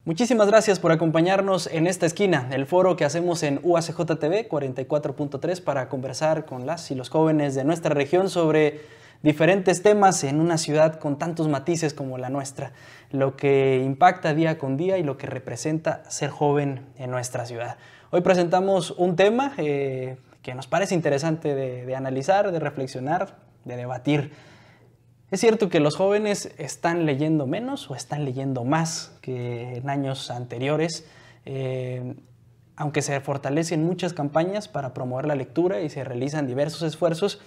Muchísimas gracias por acompañarnos en esta esquina, el foro que hacemos en UACJ TV 44.3 para conversar con las y los jóvenes de nuestra región sobre diferentes temas en una ciudad con tantos matices como la nuestra, lo que impacta día con día y lo que representa ser joven en nuestra ciudad. Hoy presentamos un tema que nos parece interesante de analizar, de reflexionar, de debatir. ¿Es cierto que los jóvenes están leyendo menos o están leyendo más que en años anteriores? Aunque se fortalecen muchas campañas para promover la lectura y se realizan diversos esfuerzos,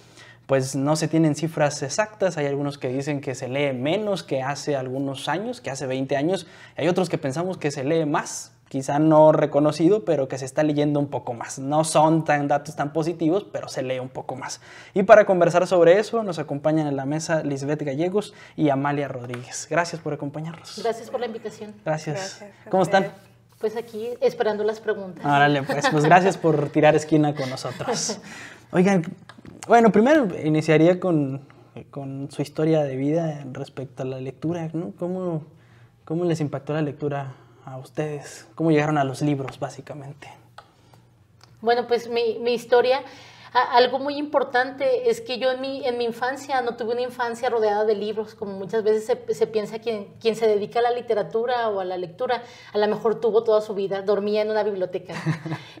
pues no se tienen cifras exactas. Hay algunos que dicen que se lee menos que hace algunos años, que hace 20 años. Hay otros que pensamos que se lee más, quizá no reconocido, pero que se está leyendo un poco más. No son datos tan positivos, pero se lee un poco más. Y para conversar sobre eso, nos acompañan en la mesa Lisbeth Gallegos y Amalia Rodríguez. Gracias por acompañarnos. Gracias por la invitación. Gracias. ¿Cómo están? Pues aquí esperando las preguntas. Órale, pues gracias por tirar esquina con nosotros. Oigan, bueno, primero iniciaría con su historia de vida respecto a la lectura, ¿no? ¿Cómo les impactó la lectura a ustedes? ¿Cómo llegaron a los libros, básicamente? Bueno, pues mi historia, algo muy importante es que yo en mi infancia no tuve una infancia rodeada de libros, como muchas veces se piensa quien se dedica a la literatura o a la lectura, a lo mejor tuvo toda su vida, dormía en una biblioteca.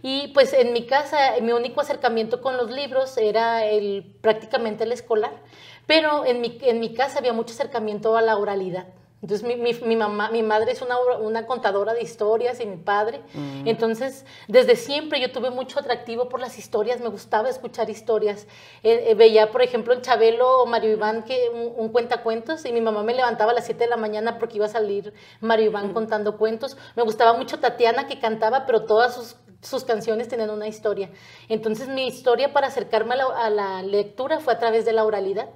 Y pues en mi casa, mi único acercamiento con los libros era prácticamente el escolar, pero en mi casa había mucho acercamiento a la oralidad. Entonces mi madre es una contadora de historias y mi padre. Entonces desde siempre yo tuve mucho atractivo por las historias, me gustaba escuchar historias. Veía por ejemplo en Chabelo o Mario Iván un cuentacuentos y mi mamá me levantaba a las 7 de la mañana porque iba a salir Mario Iván contando cuentos. Me gustaba mucho Tatiana que cantaba, pero todas sus canciones tenían una historia. Entonces mi historia para acercarme a la lectura fue a través de la oralidad.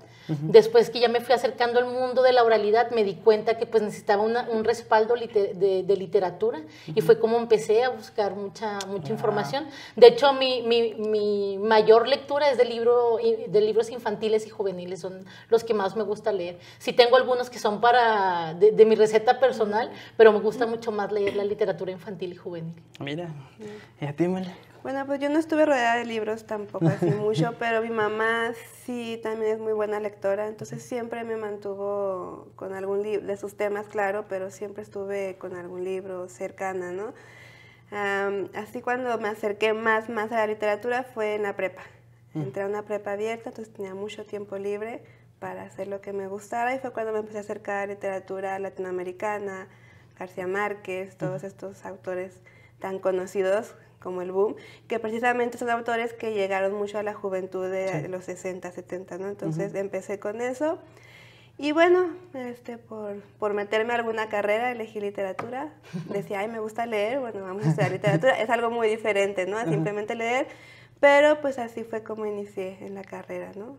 Después que ya me fui acercando al mundo de la oralidad, me di cuenta que pues necesitaba un respaldo de literatura y fue como empecé a buscar mucha información. De hecho, mi mayor lectura es de libros infantiles y juveniles, son los que más me gusta leer. Sí tengo algunos que son de mi receta personal, pero me gusta mucho más leer la literatura infantil y juvenil. Mira, ¿y a ti, Male? Bueno, pues yo no estuve rodeada de libros tampoco así mucho, pero mi mamá sí también es muy buena lectora, entonces siempre me mantuvo con algún libro, de sus temas, claro, pero siempre estuve con algún libro cercana, ¿no? Así cuando me acerqué más a la literatura fue en la prepa. Entré a una prepa abierta, entonces tenía mucho tiempo libre para hacer lo que me gustara y fue cuando me empecé a acercar a literatura latinoamericana, García Márquez, todos estos autores tan conocidos como el boom, que precisamente son autores que llegaron mucho a la juventud de los 60, 70, ¿no? Entonces empecé con eso y bueno, por meterme a alguna carrera elegí literatura. Decía, ay, me gusta leer, bueno, vamos a estudiar literatura. Es algo muy diferente, ¿no? A simplemente leer, pero pues así fue como inicié en la carrera, ¿no?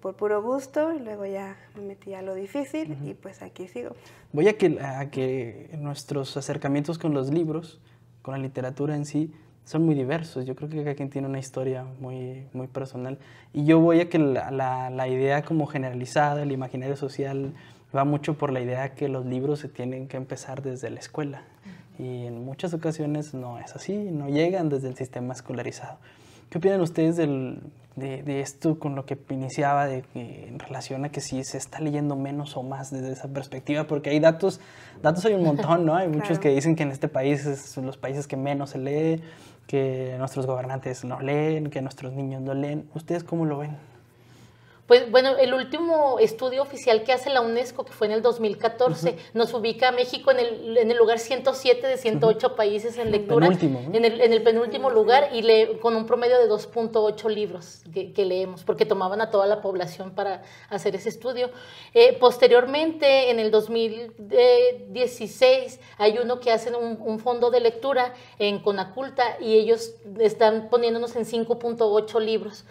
Por puro gusto, y luego ya me metí a lo difícil y pues aquí sigo. Voy a que nuestros acercamientos con los libros, con la literatura en sí, son muy diversos. Yo creo que cada quien tiene una historia muy personal. Y yo voy a que la idea como generalizada, el imaginario social, va mucho por la idea que los libros se tienen que empezar desde la escuela. Y en muchas ocasiones no es así, no llegan desde el sistema escolarizado. ¿Qué opinan ustedes de esto con lo que iniciaba en relación a que si se está leyendo menos o más desde esa perspectiva? Porque hay datos hay un montón, ¿no? Hay muchos que dicen que en este país son los países que menos se lee, que nuestros gobernantes no leen, que nuestros niños no leen. ¿Ustedes cómo lo ven? Pues bueno, el último estudio oficial que hace la UNESCO, que fue en el 2014, nos ubica a México en el lugar 107 de 108 países en lectura, penúltimo, ¿no? en el penúltimo lugar y con un promedio de 2.8 libros que leemos, porque tomaban a toda la población para hacer ese estudio. Posteriormente, en el 2016, hay uno que hacen un fondo de lectura en Conaculta y ellos están poniéndonos en 5.8 libros.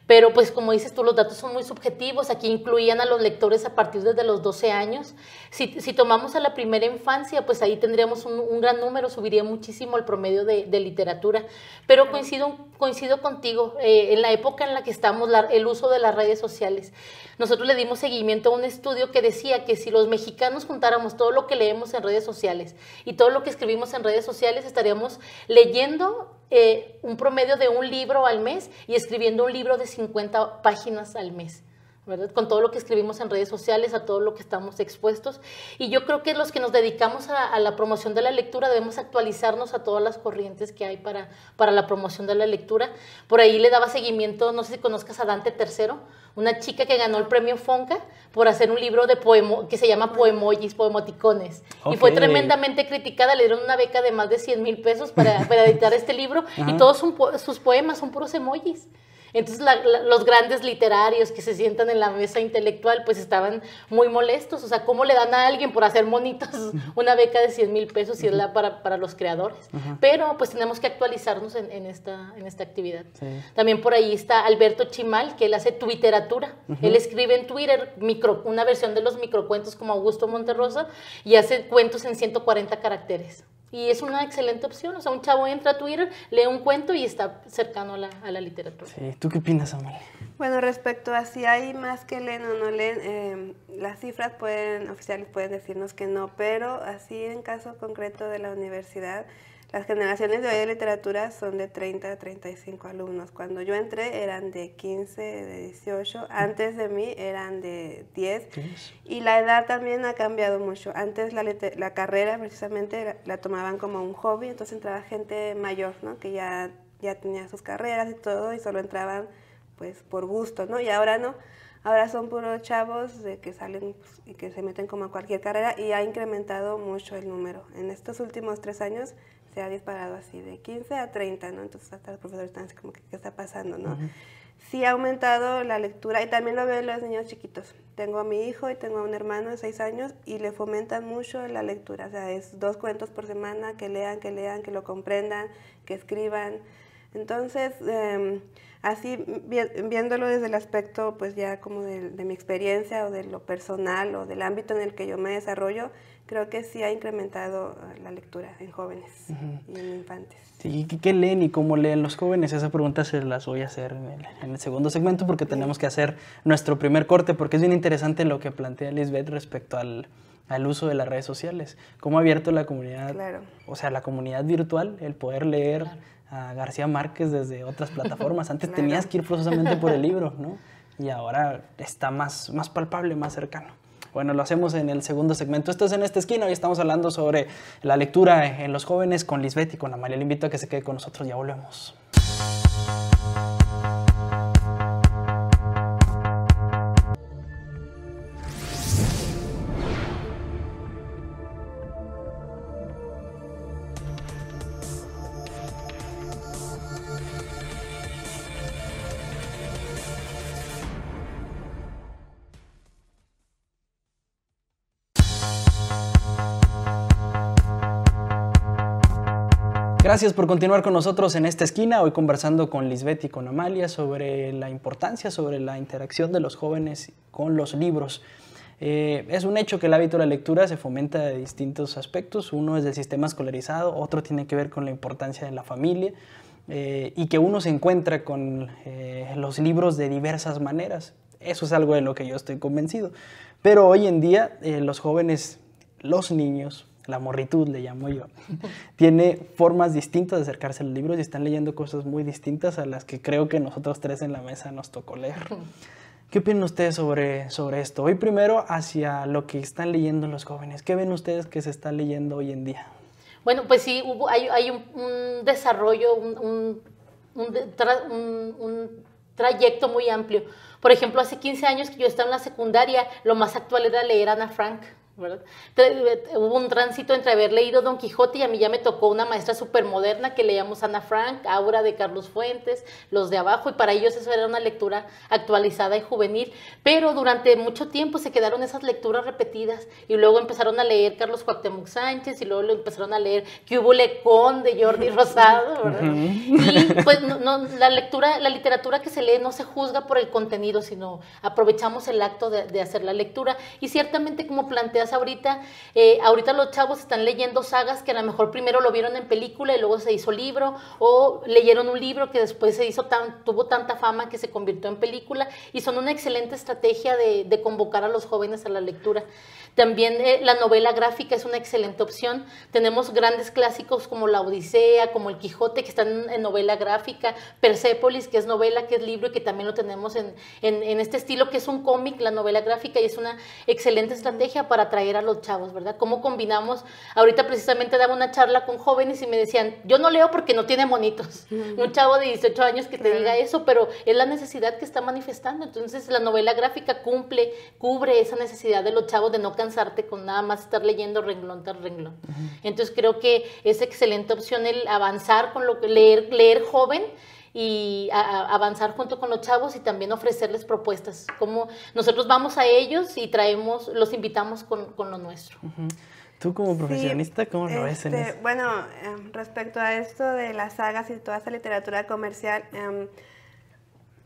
Pero pues como dices tú, los datos son muy subjetivos, aquí incluían a los lectores a partir de los 12 años. Si tomamos a la primera infancia, pues ahí tendríamos un gran número, subiría muchísimo el promedio de literatura. Pero coincido coincido contigo, en la época en la que estamos, el uso de las redes sociales. Nosotros le dimos seguimiento a un estudio que decía que si los mexicanos juntáramos todo lo que leemos en redes sociales y todo lo que escribimos en redes sociales, estaríamos leyendo un promedio de un libro al mes y escribiendo un libro de 50 páginas al mes, ¿verdad? Con todo lo que escribimos en redes sociales, a todo lo que estamos expuestos. Y yo creo que los que nos dedicamos a la promoción de la lectura debemos actualizarnos a todas las corrientes que hay para la promoción de la lectura. Por ahí le daba seguimiento, no sé si conozcas a Dante III, una chica que ganó el premio Fonca por hacer un libro de que se llama Poemojis, Poemoticones. Okay. Y fue tremendamente criticada, le dieron una beca de más de 100,000 pesos para editar este libro. Y todos sus poemas son puros emojis. Entonces los grandes literarios que se sientan en la mesa intelectual pues estaban muy molestos, o sea, ¿cómo le dan a alguien por hacer monitos una beca de 100,000 pesos si es para los creadores? Pero pues tenemos que actualizarnos en esta actividad. Sí. También por ahí está Alberto Chimal, que él hace Twitteratura. Él escribe en Twitter una versión de los microcuentos como Augusto Monterrosa y hace cuentos en 140 caracteres. Y es una excelente opción, o sea, un chavo entra a Twitter, lee un cuento y está cercano a la literatura. Sí. ¿Tú qué opinas, Amalia? Bueno, respecto a si hay más que leen o no leen, las cifras oficiales pueden decirnos que no, pero así en caso concreto de la universidad, las generaciones de hoy de literatura son de 30 a 35 alumnos. Cuando yo entré eran de 15, de 18, antes de mí eran de 10. Y la edad también ha cambiado mucho. Antes la carrera precisamente la tomaban como un hobby, entonces entraba gente mayor, ¿no? Que ya tenía sus carreras y todo y solo entraban pues por gusto, ¿no? Y ahora no. Ahora son puros chavos de que salen pues, y que se meten como a cualquier carrera y ha incrementado mucho el número. En estos últimos 3 años se ha disparado así de 15 a 30, ¿no? Entonces hasta los profesores están así como que, ¿qué está pasando, no? Sí ha aumentado la lectura y también lo veo en los niños chiquitos. Tengo a mi hijo y tengo a un hermano de 6 años y le fomentan mucho la lectura. O sea, es 2 cuentos por semana, que lean, que lo comprendan, que escriban. Entonces, así viéndolo desde el aspecto pues ya como de mi experiencia o de lo personal o del ámbito en el que yo me desarrollo, creo que sí ha incrementado la lectura en jóvenes y en infantes. Sí, ¿qué leen y cómo leen los jóvenes? Esa pregunta se las voy a hacer en el segundo segmento porque tenemos que hacer nuestro primer corte, porque es bien interesante lo que plantea Lisbeth respecto al uso de las redes sociales. Cómo ha abierto la comunidad, o sea, la comunidad virtual, el poder leer a García Márquez desde otras plataformas. Antes tenías que ir forzosamente por el libro, ¿no? Y ahora está más palpable, más cercano. Bueno, lo hacemos en el segundo segmento. Esto es En Esta Esquina. Hoy estamos hablando sobre la lectura en los jóvenes con Lisbeth y con Amalia. Le invito a que se quede con nosotros. Ya volvemos. Gracias por continuar con nosotros en Esta Esquina, hoy conversando con Lisbeth y con Amalia sobre la importancia, sobre la interacción de los jóvenes con los libros. Es un hecho que el hábito de la lectura se fomenta de distintos aspectos. Uno es del sistema escolarizado, otro tiene que ver con la importancia de la familia y que uno se encuentra con los libros de diversas maneras. Eso es algo de lo que yo estoy convencido. Pero hoy en día los jóvenes, los niños, la morritud le llamo yo, tiene formas distintas de acercarse a los libros y están leyendo cosas muy distintas a las que creo que nosotros tres en la mesa nos tocó leer. ¿Qué opinan ustedes sobre esto? Hoy primero hacia lo que están leyendo los jóvenes. ¿Qué ven ustedes que se está leyendo hoy en día? Bueno, pues sí, hay un desarrollo, un trayecto muy amplio. Por ejemplo, hace 15 años que yo estaba en la secundaria, lo más actual era leer Ana Frank, ¿verdad? Hubo un tránsito entre haber leído Don Quijote y a mí ya me tocó una maestra súper moderna que leíamos Ana Frank, Aura de Carlos Fuentes, Los de Abajo, y para ellos eso era una lectura actualizada y juvenil, pero durante mucho tiempo se quedaron esas lecturas repetidas y luego empezaron a leer Carlos Cuauhtémoc Sánchez y luego lo empezaron a leer ¿Qué hubo Lecón? De Jordi Rosado, ¿verdad? Y pues la literatura que se lee no se juzga por el contenido, sino aprovechamos el acto de hacer la lectura y ciertamente como planteas decías ahorita, ahorita los chavos están leyendo sagas que a lo mejor primero lo vieron en película y luego se hizo libro, o leyeron un libro que después tuvo tanta fama que se convirtió en película, y son una excelente estrategia de convocar a los jóvenes a la lectura. También la novela gráfica es una excelente opción. Tenemos grandes clásicos como La Odisea, como El Quijote, que están en novela gráfica, Persépolis, que es novela, que es libro, y que también lo tenemos en este estilo, que es un cómic, la novela gráfica, y es una excelente estrategia para atraer a los chavos, ¿verdad? ¿Cómo combinamos? Ahorita precisamente daba una charla con jóvenes y me decían, yo no leo porque no tiene monitos. Un chavo de 18 años que te diga eso, pero es la necesidad que está manifestando. Entonces la novela gráfica cubre esa necesidad de los chavos de no cansarte con nada más estar leyendo renglón tras renglón. Entonces creo que es excelente opción el avanzar con lo que leer joven, y avanzar junto con los chavos, y también ofrecerles propuestas, como nosotros vamos a ellos y los invitamos con lo nuestro. Tú como profesionista, ¿cómo lo ves en eso? Bueno, respecto a esto de las sagas y toda esta literatura comercial,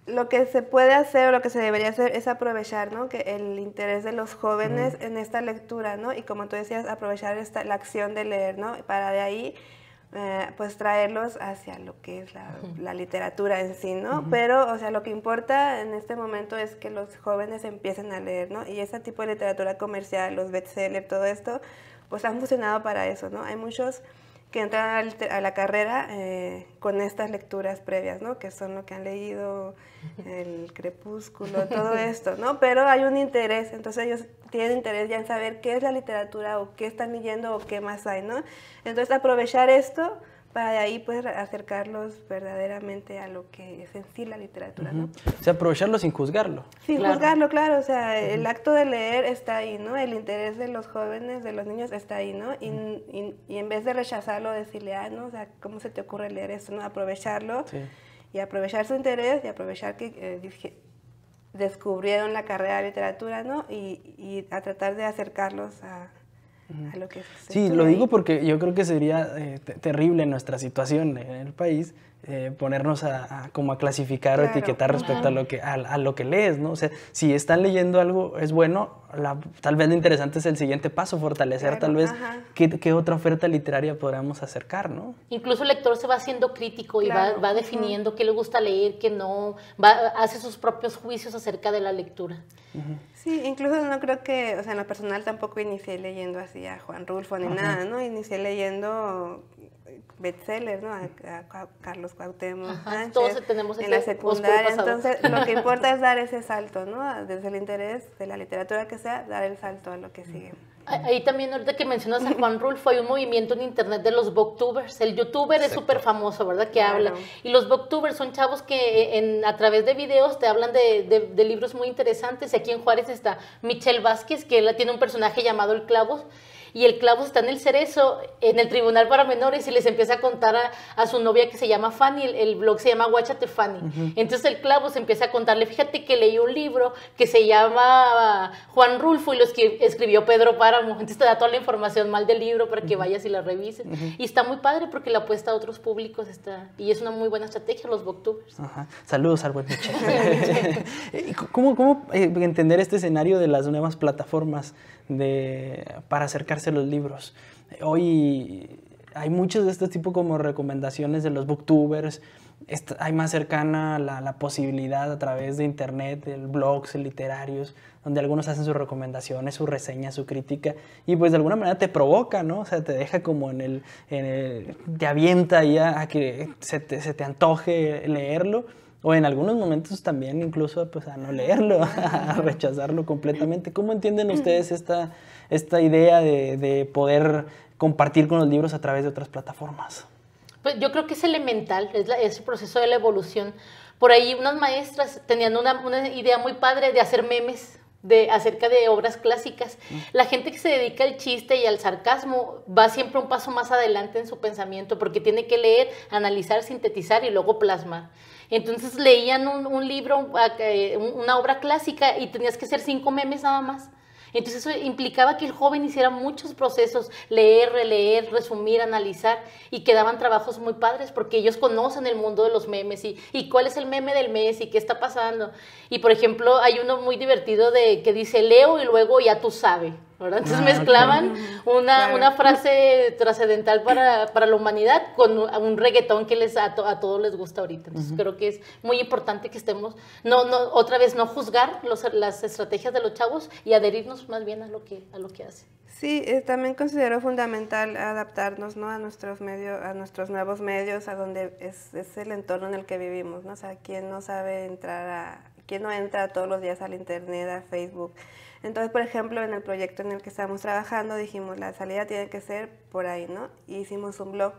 lo que se puede hacer o lo que se debería hacer es aprovechar, ¿no?, que el interés de los jóvenes en esta lectura, ¿no? Y como tú decías, aprovechar la acción de leer, ¿no? Para de ahí pues traerlos hacia lo que es la literatura en sí, ¿no? Pero, o sea, lo que importa en este momento es que los jóvenes empiecen a leer, ¿no? Y ese tipo de literatura comercial, los bestsellers, todo esto, pues han funcionado para eso, ¿no? Hay muchos que entran a la carrera con estas lecturas previas, ¿no? Que son lo que han leído, El Crepúsculo, todo esto, ¿no? Pero hay un interés, entonces ellos tienen interés ya en saber qué es la literatura o qué están leyendo o qué más hay, ¿no? Entonces aprovechar esto para de ahí pues acercarlos verdaderamente a lo que es en sí la literatura, ¿no? O sea, aprovecharlo sin juzgarlo. Sin juzgarlo, claro, o sea, el acto de leer está ahí, ¿no? El interés de los jóvenes, de los niños está ahí, ¿no? Y en vez de rechazarlo, decirle, ¿no? O sea, ¿cómo se te ocurre leer esto, no? Aprovecharlo y aprovechar su interés y aprovechar que descubrieron la carrera de literatura, ¿no? Y a tratar de acercarlos a lo que sí, lo digo porque yo creo que sería terrible en nuestra situación en el país ponernos como a clasificar o etiquetar respecto a lo que lees, ¿no? O sea, si están leyendo algo es bueno, tal vez lo interesante es el siguiente paso, fortalecer tal vez qué otra oferta literaria podríamos acercar, ¿no? Incluso el lector se va haciendo crítico y va definiendo qué le gusta leer, qué no, hace sus propios juicios acerca de la lectura. Sí, incluso no creo que, o sea, en lo personal tampoco inicié leyendo así a Juan Rulfo ni nada, ¿no? Inicié leyendo bestsellers, ¿no? A Carlos Cuauhtémoc Sánchez, todos tenemos en la secundaria. Entonces, lo que importa es dar ese salto, ¿no? Desde el interés de la literatura que sea, dar el salto a lo que sigue. Ahí también, ahorita que mencionas a Juan Rulfo, hay un movimiento en internet de los booktubers. El youtuber es súper famoso, ¿verdad? Que habla. Y los booktubers son chavos que a través de videos te hablan de libros muy interesantes. Y aquí en Juárez está Michelle Vázquez, que tiene un personaje llamado El Clavos. Y el Clavos está en el Cerezo, en el tribunal para menores, y les empieza a contar a su novia que se llama Fanny, el blog se llama Guáchate Fanny. Entonces el Clavos empieza a contarle, fíjate que leí un libro que se llama Juan Rulfo y lo escribió Pedro Páramo. Entonces te da toda la información mal del libro para que vayas y la revises. Y está muy padre porque la apuesta a otros públicos y es una muy buena estrategia, los booktubers. Saludos al buen Michelle. ¿Cómo entender este escenario de las nuevas plataformas para acercarse a los libros? Hoy hay muchos de este tipo como recomendaciones de los booktubers. Hay más cercana la posibilidad a través de internet, de blogs literarios, donde algunos hacen sus recomendaciones, su reseña, su crítica, y pues de alguna manera te provoca, ¿no? O sea, te deja como te avienta ya a que se te antoje leerlo, o en algunos momentos también incluso pues a no leerlo, a rechazarlo completamente. ¿Cómo entienden ustedes esta idea de poder compartir con los libros a través de otras plataformas? Pues yo creo que es elemental, es el proceso de la evolución. Por ahí unas maestras tenían una idea muy padre de hacer memes acerca de obras clásicas. La gente que se dedica al chiste y al sarcasmo va siempre un paso más adelante en su pensamiento porque tiene que leer, analizar, sintetizar y luego plasmar. Entonces leían un libro, una obra clásica y tenías que hacer 5 memes nada más. Entonces eso implicaba que el joven hiciera muchos procesos, leer, releer, resumir, analizar, y quedaban trabajos muy padres porque ellos conocen el mundo de los memes y cuál es el meme del mes y qué está pasando. Y por ejemplo hay uno muy divertido que dice leo y luego ya tú sabes. ¿verdad? Entonces mezclaban una frase trascendental para la humanidad con un reggaetón que a todos les gusta ahorita. Entonces creo que es muy importante que estemos, otra vez no juzgar las estrategias de los chavos y adherirnos más bien a lo que hacen. Sí, también considero fundamental adaptarnos, ¿no?, a nuestros medios, a nuestros nuevos medios, a donde es el entorno en el que vivimos, ¿no? O sea, quién no entra todos los días al internet, a Facebook. Entonces, por ejemplo, en el proyecto en el que estamos trabajando, dijimos, la salida tiene que ser por ahí, ¿no? Y hicimos un blog.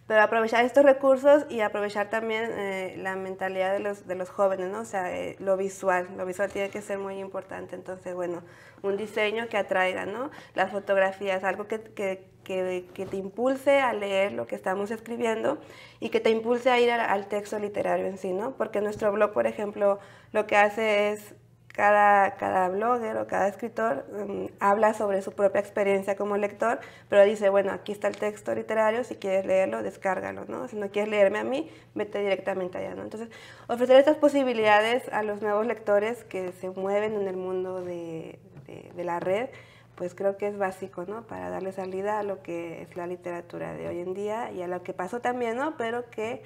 Pero aprovechar estos recursos y aprovechar también la mentalidad de los jóvenes, ¿no? O sea, lo visual tiene que ser muy importante. Entonces, bueno, un diseño que atraiga, ¿no? Las fotografías, algo que te impulse a leer lo que estamos escribiendo y que te impulse a ir al texto literario en sí, ¿no? Porque nuestro blog, por ejemplo, lo que hace es cada blogger o cada escritor habla sobre su propia experiencia como lector, pero dice, bueno, aquí está el texto literario, si quieres leerlo, descárgalo, ¿no? Si no quieres leerme a mí, vete directamente allá, ¿no? Entonces, ofrecer estas posibilidades a los nuevos lectores que se mueven en el mundo de la red, pues creo que es básico, ¿no? Para darle salida a lo que es la literatura de hoy en día y a lo que pasó también, ¿no? Pero que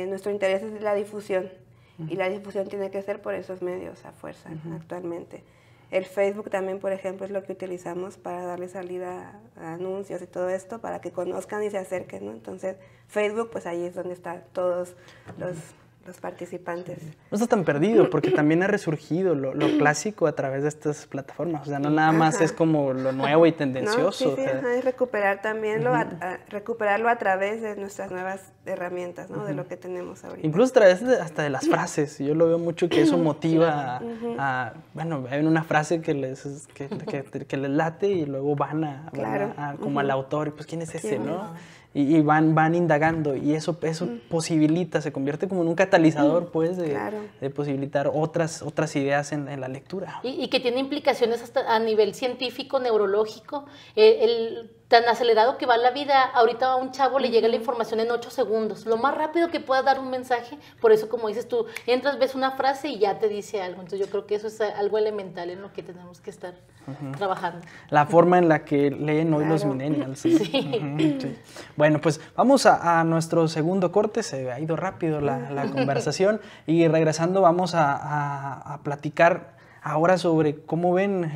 nuestro interés es la difusión. Y la difusión tiene que ser por esos medios a fuerza actualmente. El Facebook también, por ejemplo, es lo que utilizamos para darle salida a anuncios y todo esto, para que conozcan y se acerquen, ¿no? Entonces, Facebook, pues ahí es donde están todos los participantes. No está tan perdido, porque también ha resurgido lo clásico a través de estas plataformas. O sea, no nada más es como lo nuevo y tendencioso. No, sí, es recuperar también recuperarlo a través de nuestras nuevas herramientas, ¿no? De lo que tenemos ahorita. Incluso a través hasta de las frases. Yo lo veo mucho que eso motiva bueno, hay una frase que les late y luego van como al autor y pues ¿quién es ese, no? Y van indagando y eso posibilita, se convierte como en un catalizador, pues, de posibilitar otras ideas en la lectura. Y que tiene implicaciones hasta a nivel científico, neurológico, tan acelerado que va la vida. Ahorita a un chavo le llega la información en 8 segundos, lo más rápido que pueda dar un mensaje. Por eso, como dices tú, entras, ves una frase y ya te dice algo. Entonces yo creo que eso es algo elemental en lo que tenemos que estar trabajando. La forma en la que leen hoy los millennials. Sí. Sí. Bueno, pues vamos a nuestro segundo corte. Se ha ido rápido la conversación y regresando vamos a platicar ahora sobre cómo ven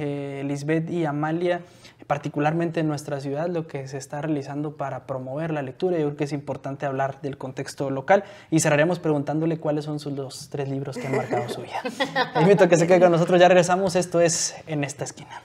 Lisbeth y Amalia, particularmente en nuestra ciudad, lo que se está realizando para promover la lectura. Yo creo que es importante hablar del contexto local y cerraremos preguntándole cuáles son los 3 libros que han marcado su vida. Te invito a que se quede con nosotros, ya regresamos. Esto es En esta esquina.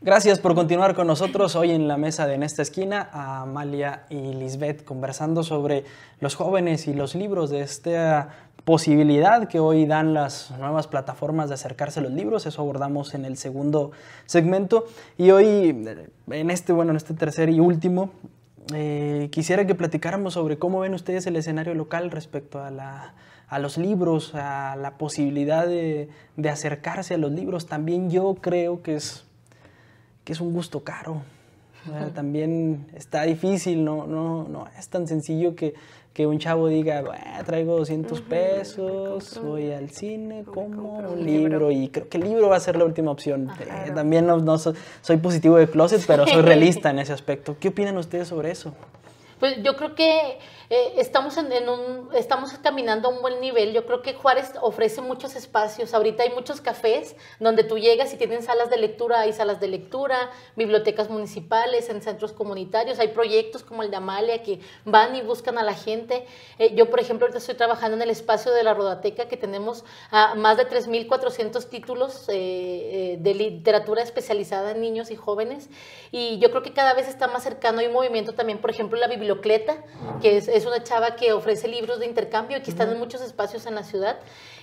Gracias por continuar con nosotros hoy en la mesa de En esta esquina, a Amalia y Lisbeth conversando sobre los jóvenes y los libros, de esta posibilidad que hoy dan las nuevas plataformas de acercarse a los libros. Eso abordamos en el segundo segmento y hoy en este tercer y último quisiera que platicáramos sobre cómo ven ustedes el escenario local respecto a los libros, a la posibilidad de acercarse a los libros. También yo creo que es un gusto caro. También está difícil, no es tan sencillo que un chavo diga, traigo 200 pesos, voy al cine, como un libro, y creo que el libro va a ser la última opción. También no soy positivo de closet, pero soy realista en ese aspecto. ¿Qué opinan ustedes sobre eso? Pues yo creo que estamos caminando a un buen nivel. Yo creo que Juárez ofrece muchos espacios. Ahorita hay muchos cafés donde tú llegas y tienen salas de lectura, hay salas de lectura, bibliotecas municipales, en centros comunitarios, hay proyectos como el de Amalia que van y buscan a la gente. Yo, por ejemplo, ahorita estoy trabajando en el espacio de la Rodateca, que tenemos más de 3,400 títulos de literatura especializada en niños y jóvenes, y yo creo que cada vez está más cercano. Hay un movimiento también, por ejemplo, la biblioteca Bibliocleta, que es una chava que ofrece libros de intercambio y que están en muchos espacios en la ciudad.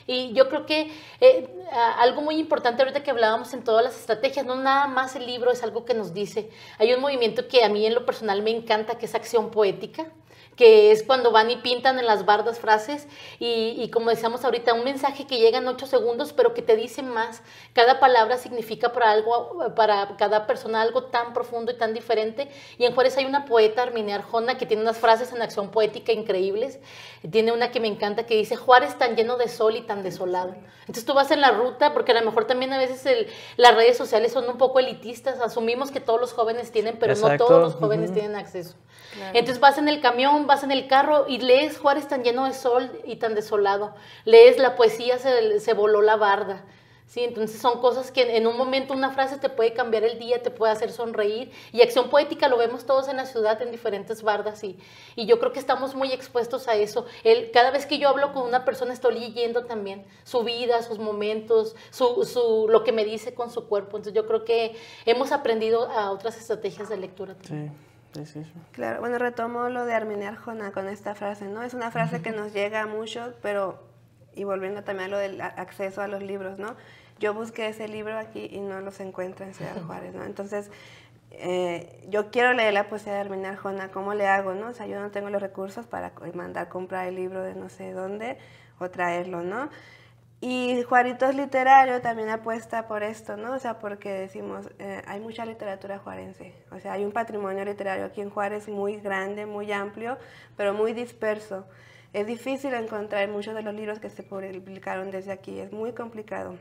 Y yo creo que algo muy importante ahorita que hablábamos en todas las estrategias, no nada más el libro es algo que nos dice. Hay un movimiento que a mí en lo personal me encanta, que es acción poética, que es cuando van y pintan en las bardas frases y como decíamos ahorita, un mensaje que llega en 8 segundos, pero que te dice más. Cada palabra significa para cada persona algo tan profundo y tan diferente. Y en Juárez hay una poeta, Arminia Arjona, que tiene unas frases en acción poética increíbles. Tiene una que me encanta que dice: Juárez tan lleno de sol y tan desolado. Entonces tú vas en la ruta, porque a lo mejor también a veces las redes sociales son un poco elitistas, asumimos que todos los jóvenes tienen, pero no todos los jóvenes tienen acceso. Claro. Entonces vas en el camión, vas en el carro y lees Juárez tan lleno de sol y tan desolado. Lees la poesía, se voló la barda. ¿Sí? Entonces son cosas que en un momento una frase te puede cambiar el día, te puede hacer sonreír. Y acción poética lo vemos todos en la ciudad, en diferentes bardas. Y yo creo que estamos muy expuestos a eso. Cada vez que yo hablo con una persona estoy leyendo también su vida, sus momentos, lo que me dice con su cuerpo. Entonces yo creo que hemos aprendido a otras estrategias de lectura también. Sí. Sí. Claro, bueno, retomo lo de Arminia Arjona con esta frase, ¿no? Es una frase que nos llega a muchos, pero, y volviendo también a lo del acceso a los libros, ¿no? Yo busqué ese libro aquí y no los encuentro en Ciudad Juárez, ¿no? Entonces, yo quiero leer la poesía de Arminia Arjona, ¿cómo le hago, no? O sea, yo no tengo los recursos para mandar comprar el libro de no sé dónde o traerlo, ¿no? Y Juaritos Literario también apuesta por esto, ¿no? O sea, porque decimos, hay mucha literatura juarense. O sea, hay un patrimonio literario aquí en Juárez muy grande, muy amplio, pero muy disperso. Es difícil encontrar muchos de los libros que se publicaron desde aquí, es muy complicado.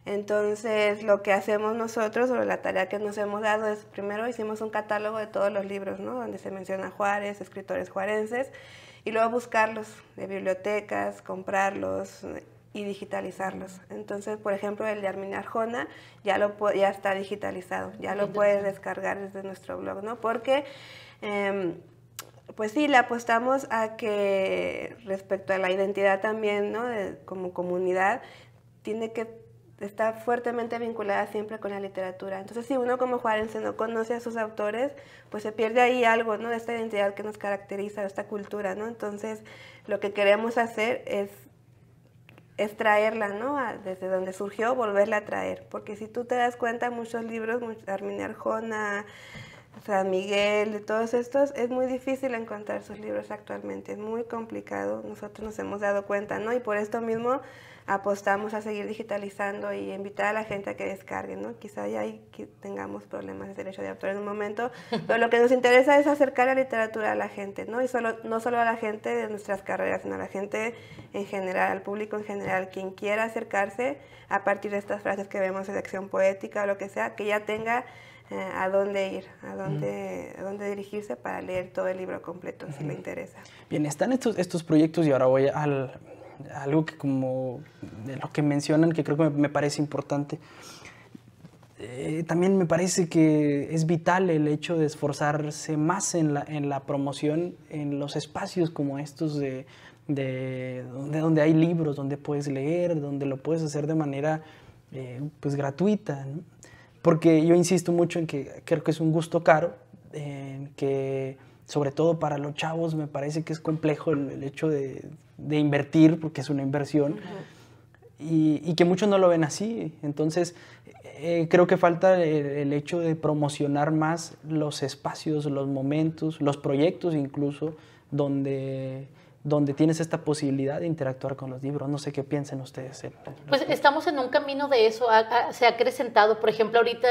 Entonces, lo que hacemos nosotros, o la tarea que nos hemos dado es, primero hicimos un catálogo de todos los libros, ¿no? Donde se menciona Juárez, escritores juarenses, y luego buscarlos de bibliotecas, comprarlos y digitalizarlos. Entonces, por ejemplo, el de Arminia Arjona ya está digitalizado, ya lo puedes descargar desde nuestro blog, ¿no? Porque, pues sí, le apostamos a que respecto a la identidad también, ¿no? Como comunidad, tiene que estar fuertemente vinculada siempre con la literatura. Entonces, si uno como juarense no conoce a sus autores, pues se pierde ahí algo, ¿no? De esta identidad que nos caracteriza, de esta cultura, ¿no? Entonces, lo que queremos hacer es traerla, ¿no? Desde donde surgió, volverla a traer. Porque si tú te das cuenta, muchos libros, Arminia Arjona, San Miguel, de todos estos, es muy difícil encontrar sus libros actualmente, es muy complicado, nosotros nos hemos dado cuenta, ¿no? Y por esto mismo apostamos a seguir digitalizando y invitar a la gente a que descargue, ¿no? Quizá ya ahí tengamos problemas de derecho de autor en un momento, pero lo que nos interesa es acercar la literatura a la gente, ¿no? Y no solo a la gente de nuestras carreras, sino a la gente en general, al público en general, quien quiera acercarse a partir de estas frases que vemos en acción poética o lo que sea, que ya tenga a dónde ir, a dónde dirigirse para leer todo el libro completo, si le interesa. Bien, están estos proyectos y ahora voy a algo que como de lo que mencionan, que creo que me parece importante. También me parece que es vital el hecho de esforzarse más en la promoción en los espacios como estos donde hay libros, donde puedes leer, donde lo puedes hacer de manera pues gratuita, ¿no? Porque yo insisto mucho en que creo que es un gusto caro, que sobre todo para los chavos me parece que es complejo el hecho de invertir, porque es una inversión, y que muchos no lo ven así. Entonces, creo que falta el hecho de promocionar más los espacios, los momentos, los proyectos incluso, donde tienes esta posibilidad de interactuar con los libros. No sé qué piensan ustedes. Pues estamos en un camino de eso, se ha acrecentado. Por ejemplo, ahorita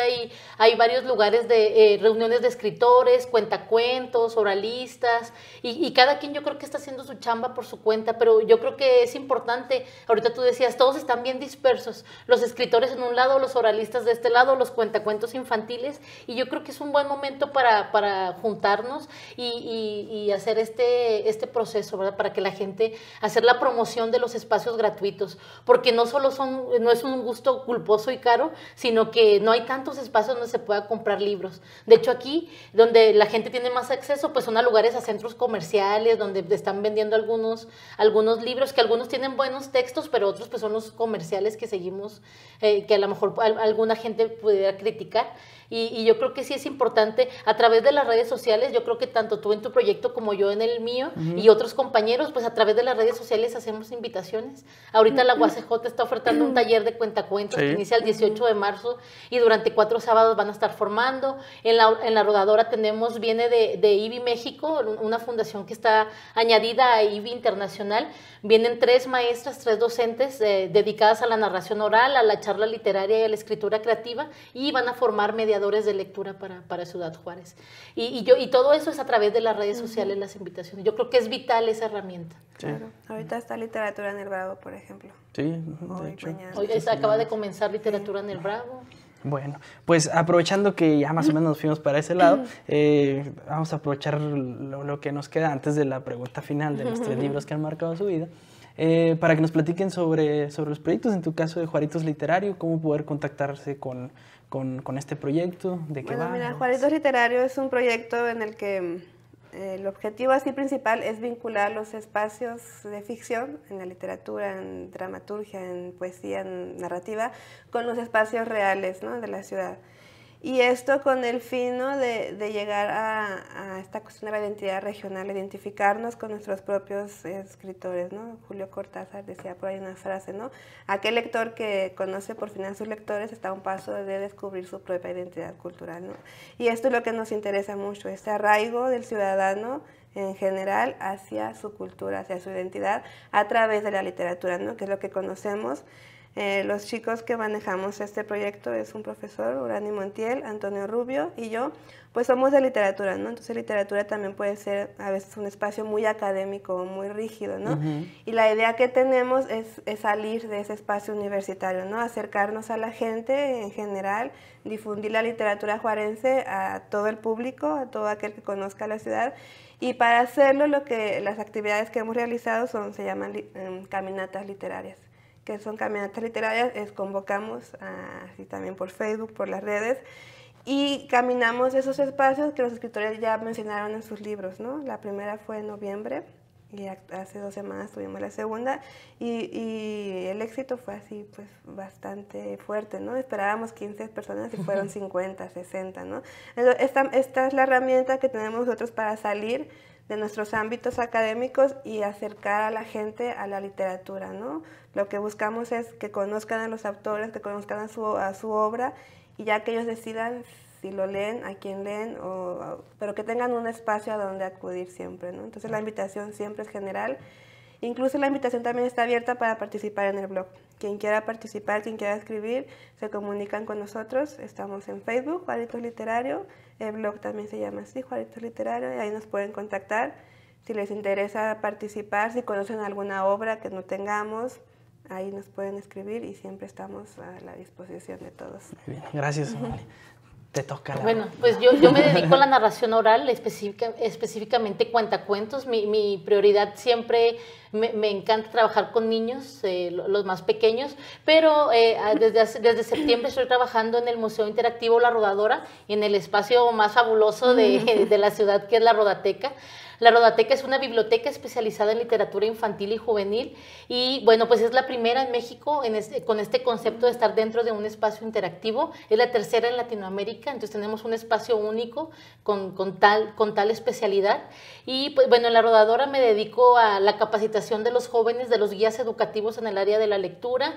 hay varios lugares de reuniones de escritores, cuentacuentos, oralistas, y cada quien yo creo que está haciendo su chamba por su cuenta, pero yo creo que es importante, ahorita tú decías, todos están bien dispersos, los escritores en un lado, los oralistas de este lado, los cuentacuentos infantiles, y yo creo que es un buen momento para juntarnos y hacer este proceso, ¿verdad? Para que la gente, hacer la promoción de los espacios gratuitos, porque no es un gusto culposo y caro, sino que no hay tantos espacios donde se pueda comprar libros. De hecho, aquí, donde la gente tiene más acceso, pues son a lugares, a centros comerciales, donde están vendiendo algunos libros, que algunos tienen buenos textos, pero otros pues son los comerciales que seguimos, que a lo mejor alguna gente pudiera criticar. Y yo creo que sí es importante a través de las redes sociales. Yo creo que tanto tú en tu proyecto como yo en el mío y otros compañeros, pues a través de las redes sociales hacemos invitaciones. Ahorita la UACJ está ofertando un taller de cuentacuentos que inicia el 18 de marzo y durante 4 sábados van a estar formando. En la rodadora viene de IBI México, una fundación que está añadida a IBI Internacional. Vienen 3 maestras, 3 docentes dedicadas a la narración oral, a la charla literaria y a la escritura creativa, y van a formar mediadores de lectura para Ciudad Juárez. Y todo eso es a través de las redes sociales, las invitaciones. Yo creo que es vital esa herramienta. Sí. Claro. Ahorita está literatura en el Bravo, por ejemplo. Sí, de hecho. Hoy acaba de comenzar literatura en el Bravo. Bueno, pues aprovechando que ya más o menos nos fuimos para ese lado, vamos a aprovechar lo que nos queda antes de la pregunta final de los 3 libros que han marcado su vida, para que nos platiquen sobre los proyectos, en tu caso de Juaritos Literario, cómo poder contactarse con este proyecto, de qué va. Mira, Juaritos Literario es un proyecto en el que el objetivo así principal es vincular los espacios de ficción en la literatura, en dramaturgia, en poesía, en narrativa, con los espacios reales, ¿no?, de la ciudad. Y esto con el fin, ¿no?, de llegar a esta cuestión de la identidad regional, identificarnos con nuestros propios escritores, ¿no? Julio Cortázar decía por ahí una frase, ¿no? Aquel lector que conoce por fin a sus lectores está a un paso de descubrir su propia identidad cultural, ¿no? Y esto es lo que nos interesa mucho, este arraigo del ciudadano en general hacia su cultura, hacia su identidad, a través de la literatura, ¿no?, que es lo que conocemos. Los chicos que manejamos este proyecto es un profesor, Urani Montiel, Antonio Rubio y yo, pues somos de literatura, ¿no? Entonces literatura también puede ser a veces un espacio muy académico, muy rígido, ¿no? Y la idea que tenemos es salir de ese espacio universitario, ¿no? Acercarnos a la gente en general, difundir la literatura juarense a todo el público, a todo aquel que conozca la ciudad. Y para hacerlo, las actividades que hemos realizado se llaman caminatas literarias. Que son caminatas literarias, convocamos así también por Facebook, por las redes, y caminamos esos espacios que los escritores ya mencionaron en sus libros, ¿no? La primera fue en noviembre, y hace 2 semanas tuvimos la segunda, y el éxito fue así, pues, bastante fuerte, ¿no? Esperábamos 15 personas y fueron 50, 60, ¿no? Entonces, esta es la herramienta que tenemos nosotros para salir de nuestros ámbitos académicos y acercar a la gente a la literatura, ¿no? Lo que buscamos es que conozcan a los autores, que conozcan a su obra, y ya que ellos decidan si lo leen, a quién leen, pero que tengan un espacio a donde acudir siempre, ¿no? Entonces la invitación siempre es general. Incluso la invitación también está abierta para participar en el blog. Quien quiera participar, quien quiera escribir, se comunican con nosotros. Estamos en Facebook, Juaritos Literario. El blog también se llama así, Juaritos Literario, y ahí nos pueden contactar. Si les interesa participar, si conocen alguna obra que no tengamos, ahí nos pueden escribir y siempre estamos a la disposición de todos. Muy bien, gracias. Te toca. Bueno, pues yo me dedico a la narración oral, específicamente cuentacuentos. Mi prioridad siempre, me encanta trabajar con niños, los más pequeños, pero desde septiembre estoy trabajando en el Museo Interactivo La Rodadora, en el espacio más fabuloso de la ciudad, que es la Rodateca. La Rodateca es una biblioteca especializada en literatura infantil y juvenil, y bueno, pues es la primera en México con este concepto de estar dentro de un espacio interactivo. Es la tercera en Latinoamérica, entonces tenemos un espacio único con tal especialidad. Y pues bueno, en La Rodadora me dedico a la capacitación de los jóvenes, de los guías educativos en el área de la lectura,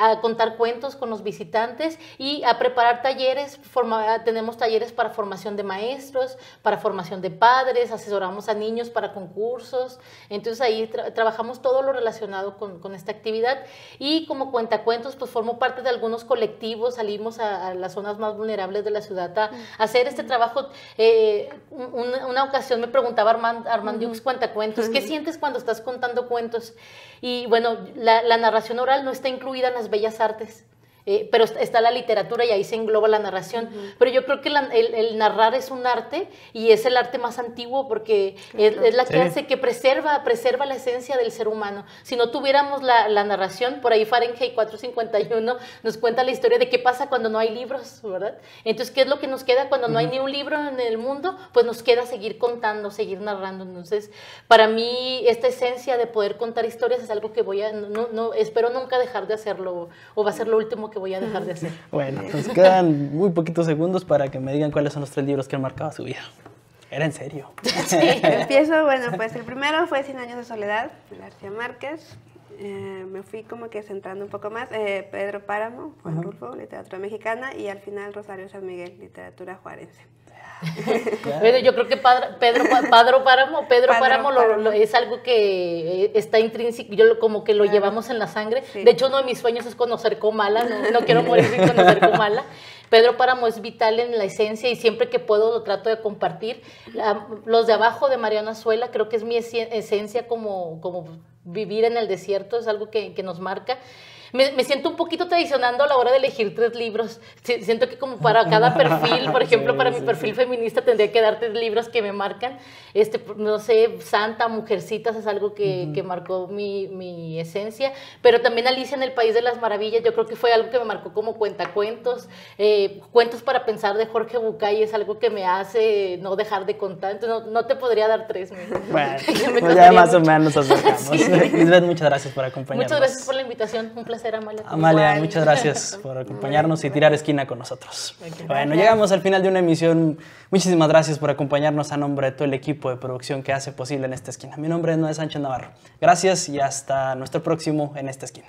a contar cuentos con los visitantes y a preparar talleres. Tenemos talleres para formación de maestros, para formación de padres, asesoramos a niños para concursos. Entonces ahí trabajamos todo lo relacionado con esta actividad, y como cuentacuentos pues formo parte de algunos colectivos, salimos a las zonas más vulnerables de la ciudad a hacer este trabajo. Una ocasión me preguntaba Armand Dux, cuentacuentos, ¿qué sientes cuando estás contando cuentos? Y bueno, la narración oral no está incluida en las bellas artes. Pero está la literatura y ahí se engloba la narración. Pero yo creo que el narrar es un arte, y es el arte más antiguo porque es la que hace que preserva la esencia del ser humano. Si no tuviéramos la narración, por ahí Fahrenheit 451 nos cuenta la historia de qué pasa cuando no hay libros, ¿verdad? Entonces, ¿qué es lo que nos queda cuando no hay ni un libro en el mundo? Pues nos queda seguir contando, seguir narrando. Entonces, para mí, esta esencia de poder contar historias es algo que espero nunca dejar de hacerlo, o va a ser lo último que que voy a dejar de hacer. Bueno, nos quedan muy poquitos segundos para que me digan cuáles son los 3 libros que han marcado su vida. Era en serio. Sí. Empiezo, bueno, pues el primero fue 100 años de soledad, de García Márquez. Me fui como que centrando un poco más. Pedro Páramo, Juan Rulfo, literatura mexicana. Y al final Rosario San Miguel, literatura juarense. Bueno, yo creo que Pedro Páramo es algo que está intrínseco, como que lo llevamos en la sangre. Sí. De hecho, uno de mis sueños es conocer Comala, no quiero morir sin conocer Comala. Pedro Páramo es vital en la esencia y siempre que puedo lo trato de compartir. Los de abajo de Mariano Azuela, creo que es mi esencia como vivir en el desierto, es algo que nos marca. Me siento un poquito traicionando a la hora de elegir 3 libros. Siento que como para cada perfil, por ejemplo, sí, para mi perfil feminista tendría que dar 3 libros que me marcan. No sé, Santa, Mujercitas es algo que marcó mi esencia. Pero también Alicia en el País de las Maravillas, yo creo que fue algo que me marcó como cuentacuentos. Cuentos para pensar de Jorge Bucay es algo que me hace no dejar de contar. Entonces no te podría dar 3. Bueno, pues ya más o menos nos acercamos. Sí. Lisbeth, muchas gracias por acompañarnos. Muchas gracias por la invitación. Un placer. Amalia, muchas gracias por acompañarnos y tirar esquina con nosotros. Bueno, llegamos al final de una emisión. Muchísimas gracias por acompañarnos a nombre de todo el equipo de producción que hace posible En esta esquina. Mi nombre es Noé Sánchez Navarro. Gracias y hasta nuestro próximo En esta esquina.